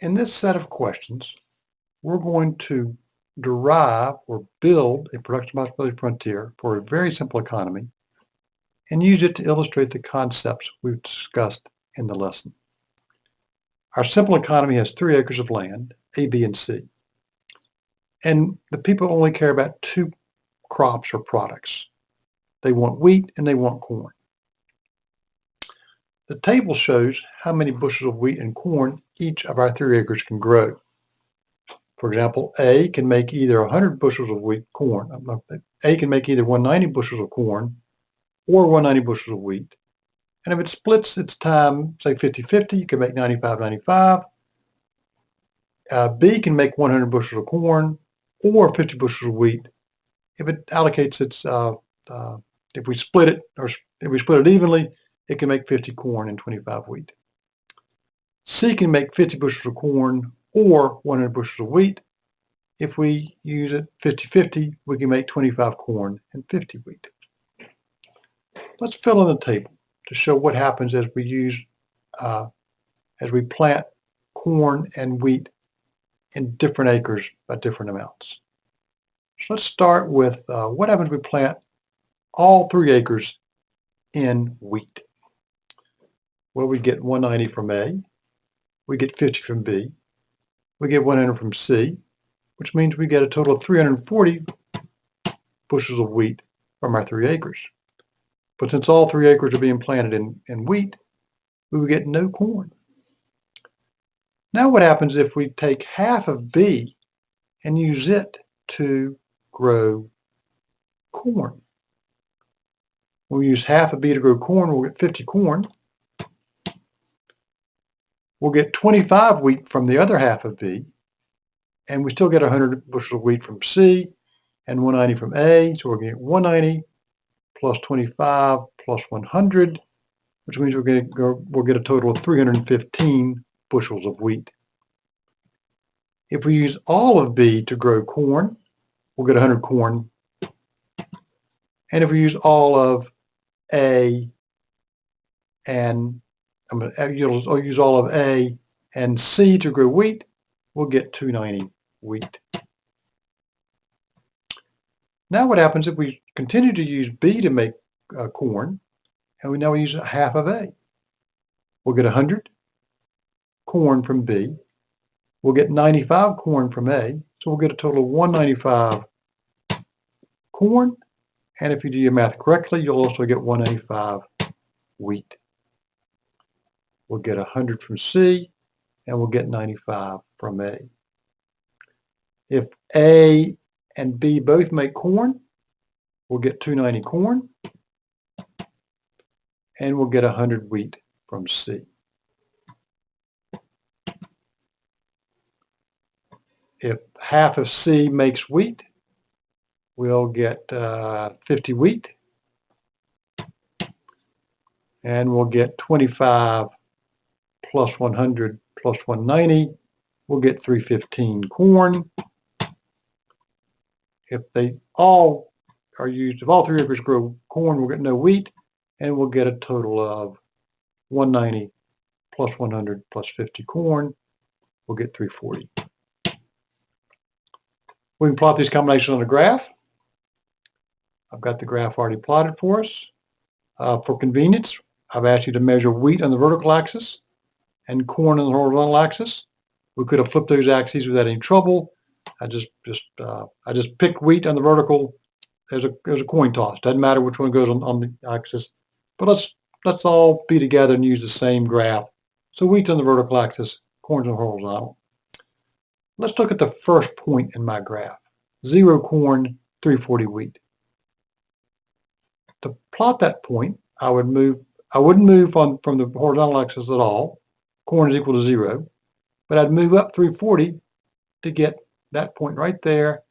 In this set of questions, we're going to derive or build a production possibility frontier for a very simple economy and use it to illustrate the concepts we've discussed in the lesson. Our simple economy has 3 acres of land, A, B, and C. And the people only care about 2 crops or products. They want wheat and they want corn. The table shows how many bushels of wheat and corn each of our 3 acres can grow. For example, A can make either 100 bushels of corn. A can make either 190 bushels of corn or 190 bushels of wheat. And if it splits its time, say 50-50, you can make 95-95. B can make 100 bushels of corn or 50 bushels of wheat. If it allocates its, if we split it evenly, it can make 50 corn and 25 wheat. C can make 50 bushels of corn or 100 bushels of wheat. If we use it 50-50, we can make 25 corn and 50 wheat. Let's fill in the table to show what happens as we plant corn and wheat in different acres by different amounts. So let's start with what happens if we plant all 3 acres in wheat. Well, we get 190 from A, we get 50 from B, we get 100 from C, which means we get a total of 340 bushels of wheat from our 3 acres. But since all 3 acres are being planted in wheat, we would get no corn. Now what happens if we take half of B and use it to grow corn? We'll use half of B to grow corn, we'll get 50 corn. We'll get 25 wheat from the other half of B, and we still get 100 bushels of wheat from C and 190 from A, so we're going to get 190 plus 25 plus 100, which means we'll get a total of 315 bushels of wheat. If we use all of B to grow corn, we'll get 100 corn. And if we use all of A and use all of A and C to grow wheat, we'll get 290 wheat. Now what happens if we continue to use B to make corn, and we now use half of A? We'll get 100 corn from B. We'll get 95 corn from A, so we'll get a total of 195 corn. And if you do your math correctly, you'll also get 185 wheat. We'll get 100 from C, and we'll get 95 from A. If A and B both make corn, we'll get 290 corn, and we'll get 100 wheat from C. If half of C makes wheat, we'll get 50 wheat, and we'll get 25 plus 100 plus 190, we'll get 315 corn. If all 3 acres grow corn, we'll get no wheat, and we'll get a total of 190 plus 100 plus 50 corn, we'll get 340. We can plot these combinations on a graph. I've got the graph already plotted for us. For convenience, I've asked you to measure wheat on the vertical axis and corn on the horizontal axis. We could have flipped those axes without any trouble. I just pick wheat on the vertical as a coin toss. Doesn't matter which one goes on the axis. But let's all be together and use the same graph. So wheat's on the vertical axis, corn's on the horizontal. Let's look at the first point in my graph. 0 corn, 340 wheat. To plot that point, I wouldn't move from the horizontal axis at all. Corn is equal to 0. But I'd move up 340 to get that point right there.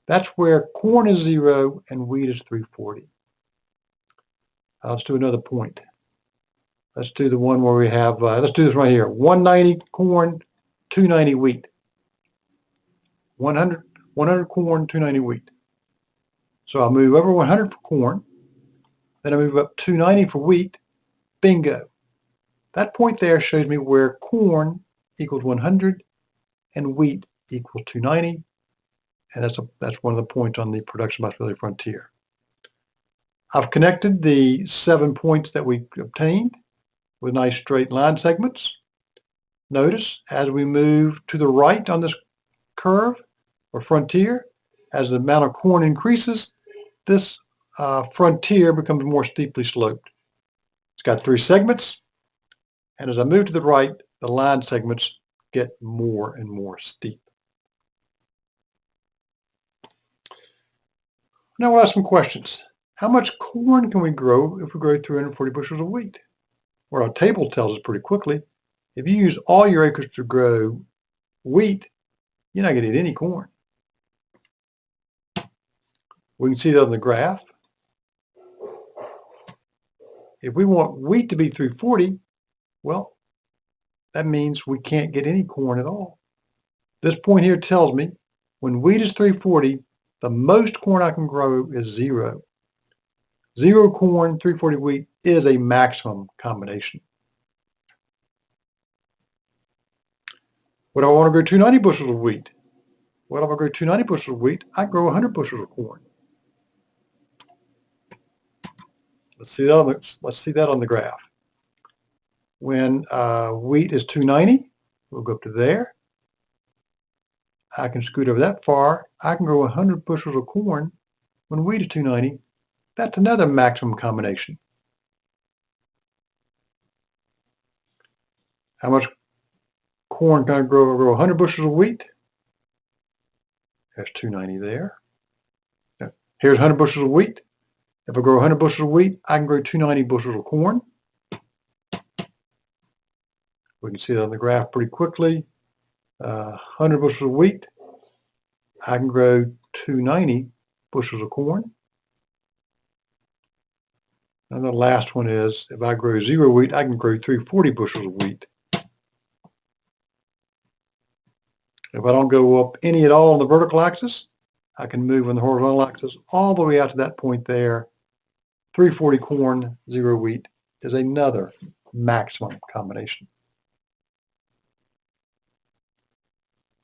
That's where corn is 0 and wheat is 340. Let's do another point. Let's do the one where we have, let's do this right here. 190 corn, 290 wheat. 100 corn, 290 wheat. So I'll move over 100 for corn. Then I move up 290 for wheat. Bingo. That point there shows me where corn equals 100 and wheat equals 290. And that's one of the points on the production responsibility frontier. I've connected the 7 points that we obtained with nice straight line segments. Notice as we move to the right on this curve or frontier, as the amount of corn increases, this frontier becomes more steeply sloped. It's got 3 segments, and as I move to the right, the line segments get more and more steep. Now we'll ask some questions. How much corn can we grow if we grow 340 bushels of wheat? Well, our table tells us pretty quickly, if you use all your acres to grow wheat, you're not going to get any corn. We can see that on the graph. If we want wheat to be 340, well, that means we can't get any corn at all. This point here tells me when wheat is 340, the most corn I can grow is 0. 0 corn, 340 wheat is a maximum combination. What do I want to grow 290 bushels of wheat? Well, if I grow 290 bushels of wheat, I can grow 100 bushels of corn. Let's see that on the graph. When wheat is 290, we'll go up to there. I can scoot over that far. I can grow 100 bushels of corn when wheat is 290. That's another maximum combination. How much corn can I grow? 100 bushels of wheat. There's 290 there. Here's 100 bushels of wheat. If I grow 100 bushels of wheat, I can grow 290 bushels of corn. We can see that on the graph pretty quickly. 100 bushels of wheat, I can grow 290 bushels of corn. And the last one is, if I grow 0 wheat, I can grow 340 bushels of wheat. If I don't go up any at all on the vertical axis, I can move on the horizontal axis all the way out to that point there. 340 corn, 0 wheat is another maximum combination.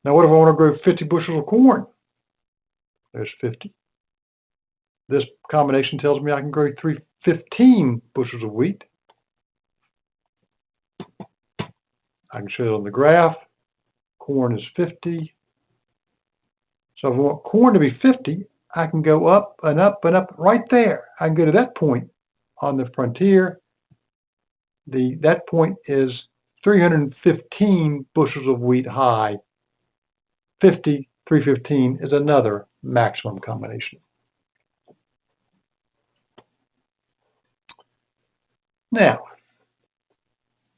Now what if I want to grow 50 bushels of corn? There's 50. This combination tells me I can grow 315 bushels of wheat. I can show it on the graph. Corn is 50. So if I want corn to be 50, I can go up and up and up right there. I can go to that point on the frontier. That point is 315 bushels of wheat high. 50, 315 is another maximum combination. Now,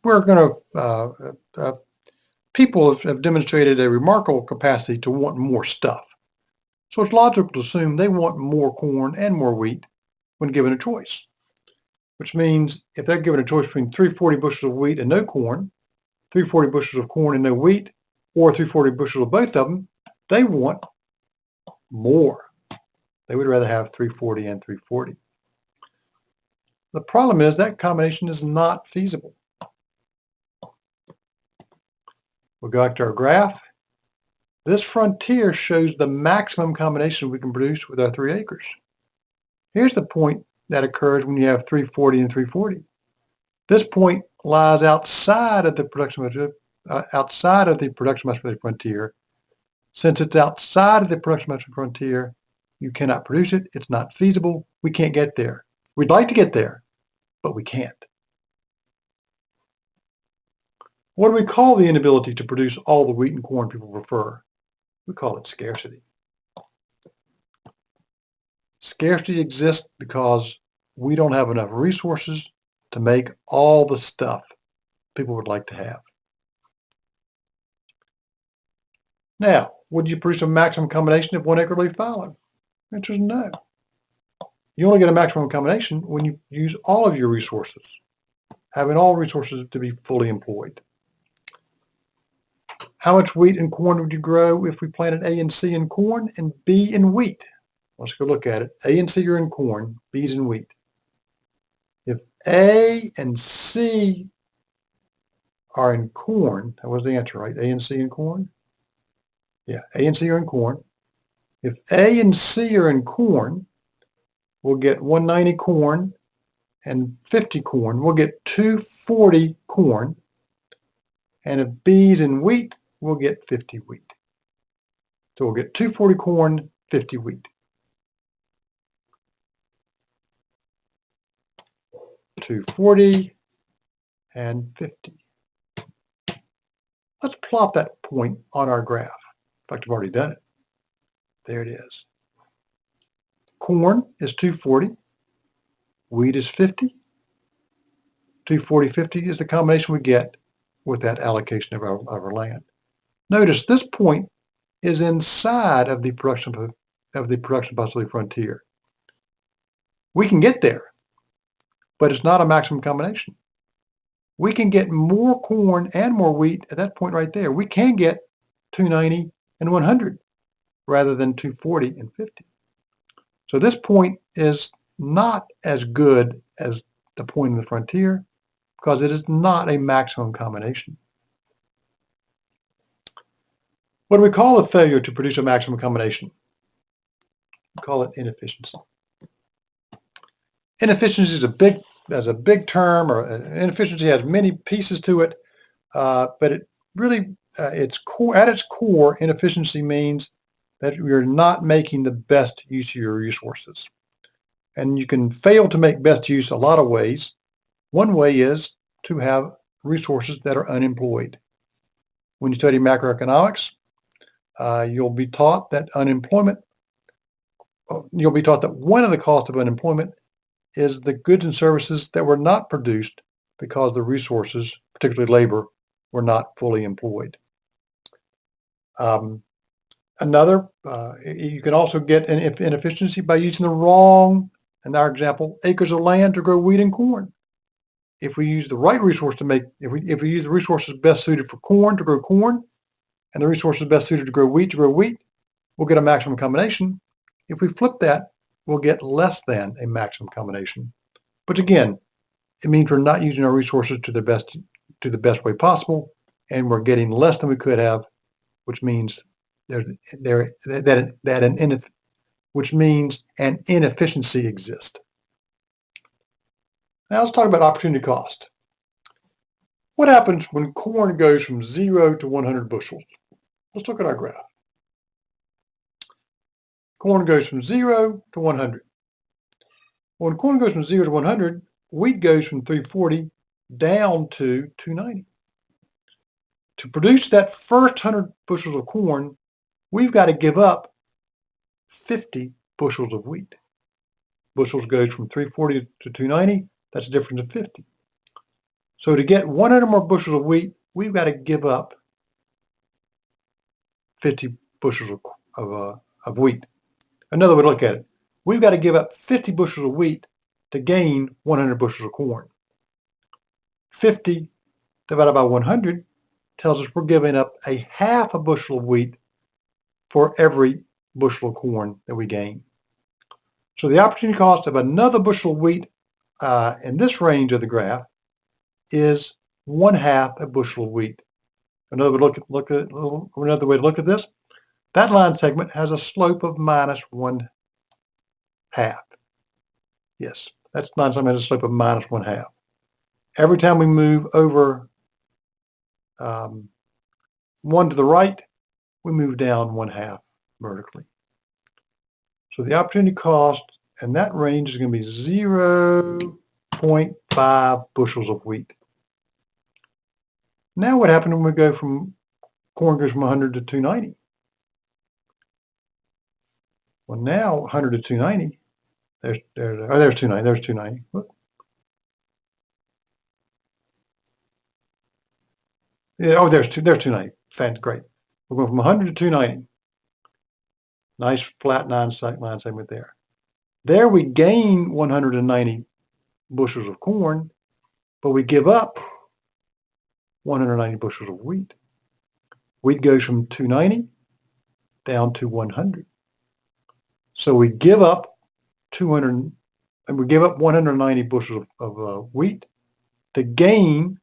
we're going to, people have demonstrated a remarkable capacity to want more stuff. So it's logical to assume they want more corn and more wheat when given a choice, which means if they're given a choice between 340 bushels of wheat and no corn, 340 bushels of corn and no wheat, or 340 bushels of both of them, they want more. They would rather have 340 and 340. The problem is that combination is not feasible. We'll go back to our graph. This frontier shows the maximum combination we can produce with our 3 acres. Here's the point that occurs when you have 340 and 340. This point lies outside of the production responsibility frontier. Since it's outside of the production responsibility frontier, you cannot produce it. It's not feasible. We can't get there. We'd like to get there, but we can't. What do we call the inability to produce all the wheat and corn people prefer? We call it scarcity. Scarcity exists because we don't have enough resources to make all the stuff people would like to have. Now, would you produce a maximum combination if 1 acre leaf fallow? The answer is no. You only get a maximum combination when you use all of your resources, having all resources to be fully employed. How much wheat and corn would you grow if we planted A and C in corn and B in wheat? Let's go look at it. A and C are in corn, B is in wheat. If A and C are in corn, that was the answer, right? A and C in corn. Yeah, A and C are in corn. If A and C are in corn, we'll get 190 corn and 50 corn. We'll get 240 corn. And if B's in wheat, we'll get 50 wheat. So we'll get 240 corn, 50 wheat. 240 and 50. Let's plot that point on our graph. In fact, I've already done it. There it is. Corn is 240. Wheat is 50. 240, 50 is the combination we get with that allocation of our land. Notice this point is inside of the production possibility frontier. We can get there, but it's not a maximum combination. We can get more corn and more wheat at that point right there. We can get 290 and 100 rather than 240 and 50. So this point is not as good as the point in the frontier because it is not a maximum combination. What do we call the failure to produce a maximum combination? We call it inefficiency. Inefficiency is a big term, or inefficiency has many pieces to it, but it really, at its core, inefficiency means that you're not making the best use of your resources. And you can fail to make best use a lot of ways. One way is to have resources that are unemployed. When you study macroeconomics, you'll be taught that one of the costs of unemployment is the goods and services that were not produced because the resources, particularly labor, were not fully employed. You can also get an inefficiency by using the wrong, in our example, acres of land to grow wheat and corn. If we use the right resource if we use the resources best suited for corn to grow corn, and the resources best suited to grow wheat, we'll get a maximum combination. If we flip that, we'll get less than a maximum combination. But again, it means we're not using our resources to the best way possible, and we're getting less than we could have, which means an inefficiency exists. Now let's talk about opportunity cost. What happens when corn goes from 0 to 100 bushels? Let's look at our graph. Corn goes from 0 to 100. When corn goes from 0 to 100, wheat goes from 340 down to 290. To produce that first 100 bushels of corn, we've got to give up 50 bushels of wheat. Bushels goes from 340 to 290. That's a difference of 50. So to get 100 more bushels of wheat, we've got to give up 50 bushels of wheat. Another way to look at it, we've got to give up 50 bushels of wheat to gain 100 bushels of corn. 50 divided by 100 tells us we're giving up a half a bushel of wheat for every bushel of corn that we gain. So the opportunity cost of another bushel of wheat in this range of the graph is 1/2 a bushel of wheat. Another way to look at this, that line segment has a slope of minus 1/2. Yes, that line segment has a slope of minus 1/2. Every time we move over one to the right, we move down 1/2 vertically. So the opportunity cost in that range is going to be 0.5 bushels of wheat. Now what happened when we go from corn goes from 100 to 290? Well, now 100 to 290, there's 290, there's 290. Whoop. Yeah, there's 290. Fantastic, great. We're going from 100 to 290. Nice flat line segment there. There we gain 190 bushels of corn, but we give up 190 bushels of wheat. Wheat goes from 290 down to 100. So we give up 190 bushels of wheat to gain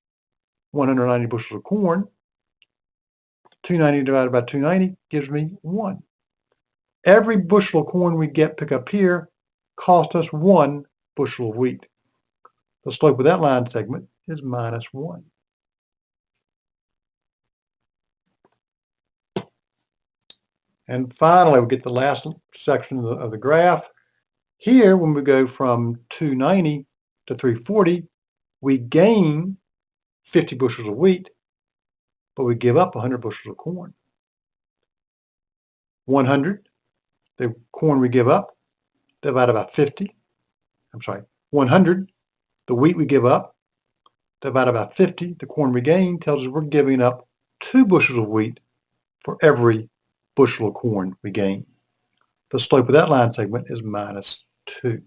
190 bushels of corn. 290 divided by 290 gives me 1. Every bushel of corn we pick up here cost us 1 bushel of wheat. The slope of that line segment is -1. And finally, we get the last section of the graph. Here, when we go from 290 to 340, we gain 50 bushels of wheat, but we give up 100 bushels of corn. 100, the corn we give up, divided by 50. 100, the wheat we give up, divided by 50, the corn we gain, tells us we're giving up 2 bushels of wheat for every bushel of corn we gain. The slope of that line segment is -2.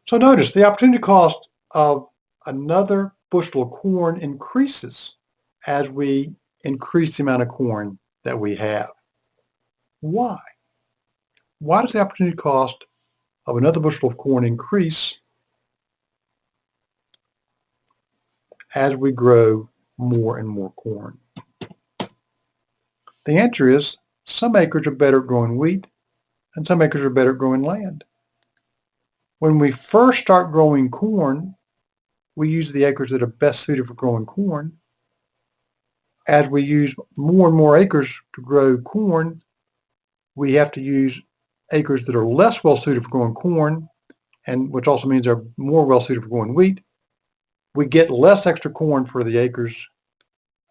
So notice the opportunity cost of another bushel of corn increases as we increase the amount of corn that we have. Why? Why does the opportunity cost of another bushel of corn increase as we grow more and more corn? The answer is some acres are better at growing wheat and some acres are better at growing land. When we first start growing corn, we use the acres that are best suited for growing corn. As we use more and more acres to grow corn, we have to use acres that are less well suited for growing corn, and which also means they're more well suited for growing wheat. We get less extra corn for the acres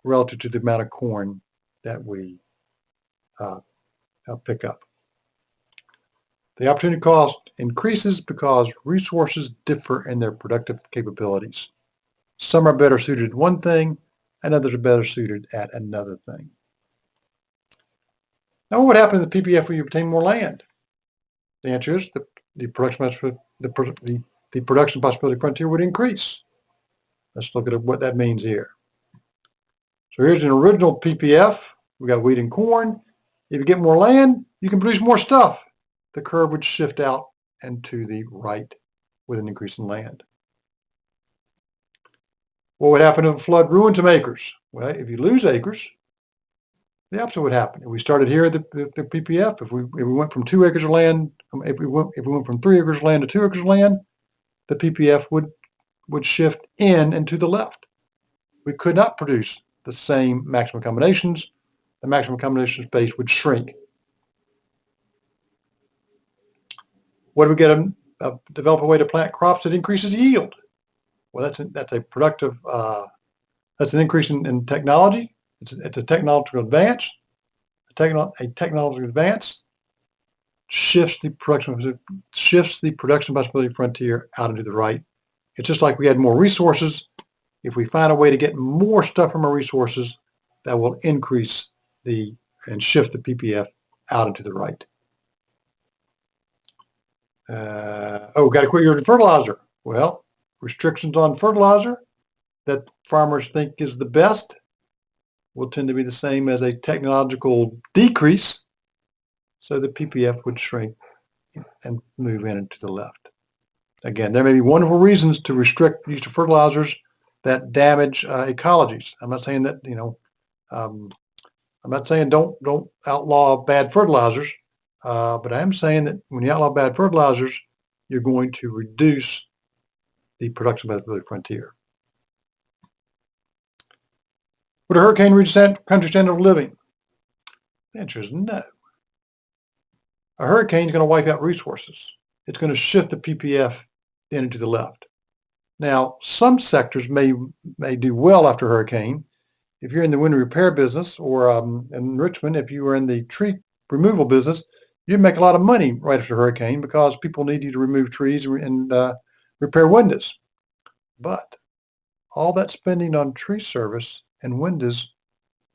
relative to the amount of corn that we pick up. The opportunity cost increases because resources differ in their productive capabilities. Some are better suited at one thing, and others are better suited at another thing. Now, what would happen in the PPF when you obtain more land? The answer is the production possibility frontier would increase. Let's look at what that means here. So here's an original PPF. We got wheat and corn. If you get more land, you can produce more stuff. The curve would shift out and to the right with an increase in land. What would happen if a flood ruined some acres? Well, if you lose acres, the opposite would happen. If we started here at the PPF, if we went from 2 acres of land, if we went from 3 acres of land to 2 acres of land, the PPF would shift in and to the left. We could not produce the same maximum combinations. The maximum combination space would shrink. What do we get? Develop a way to plant crops that increases yield. Well, that's a productive. That's an increase in technology. It's a technological advance. A technological advance shifts the production possibility frontier out into the right. It's just like we had more resources. If we find a way to get more stuff from our resources, that will increase and shift the PPF out into the right. Got to quit using fertilizer. Well, restrictions on fertilizer that farmers think is the best will tend to be the same as a technological decrease. So the PPF would shrink and move in and to the left. Again, there may be wonderful reasons to restrict use of fertilizers that damage ecologies. I'm not saying that, I'm not saying don't outlaw bad fertilizers. But I am saying that when you outlaw bad fertilizers, you're going to reduce the production possibility frontier. Would a hurricane reach country standard of living? The answer is no. A hurricane is going to wipe out resources. It's going to shift the PPF in and to the left. Now, some sectors may do well after a hurricane. If you're in the winter repair business, or in Richmond, if you were in the tree removal business, you'd make a lot of money right after a hurricane because people need you to remove trees and repair windows. But all that spending on tree service and windows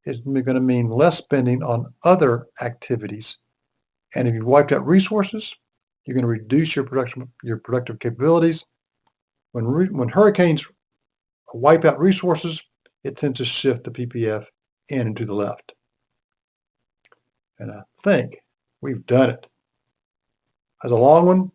is going to mean less spending on other activities. And if you've wiped out resources, you're going to reduce your productive capabilities. When hurricanes wipe out resources, it tends to shift the PPF in and to the left. And I think we've done it. That's a long one,